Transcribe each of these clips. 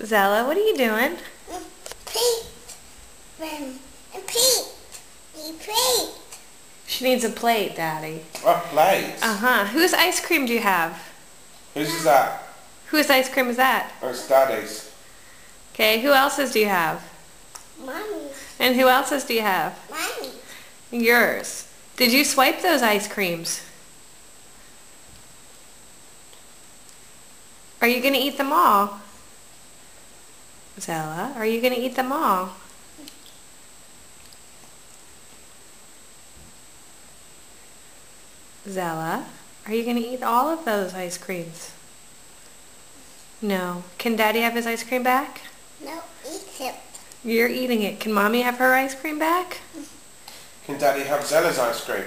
Zella, what are you doing? Pete. Pete. Pete. She needs a plate, Daddy. A plate? Uh-huh. Whose ice cream do you have? Whose is that? Whose ice cream is that? Oh, it's Daddy's. Okay, who else's do you have? Mommy. And who else's do you have? Mommy. Yours. Did you swipe those ice creams? Are you going to eat them all? Zella, are you going to eat them all? Zella, are you going to eat all of those ice creams? No. Can Daddy have his ice cream back? No, eat it. You're eating it. Can Mommy have her ice cream back? Can Daddy have Zella's ice cream?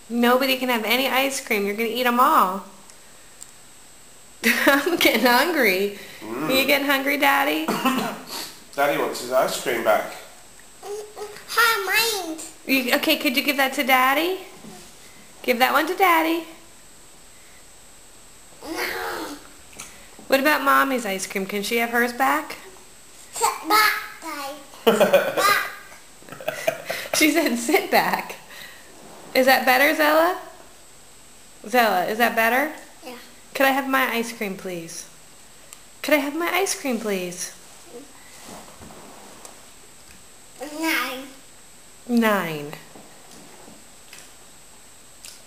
Nobody can have any ice cream. You're going to eat them all. I'm getting hungry. Are you getting hungry, Daddy? Daddy wants his ice cream back. Hi, mine. Okay, could you give that to Daddy? Give that one to Daddy. No. What about Mommy's ice cream? Can she have hers back? Sit back, Dad. Back. She said sit back. Is that better, Zella? Zella, is that better? Yeah. Could I have my ice cream, please? Could I have my ice cream, please? 9. 9.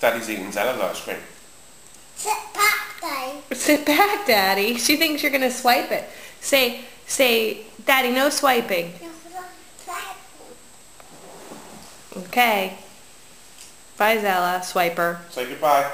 Daddy's eating Zella's ice cream. Sit back, Dad. Sit back, Daddy. She thinks you're going to swipe it. Say, Daddy, no swiping. Okay. Bye, Zella, swiper. Say goodbye.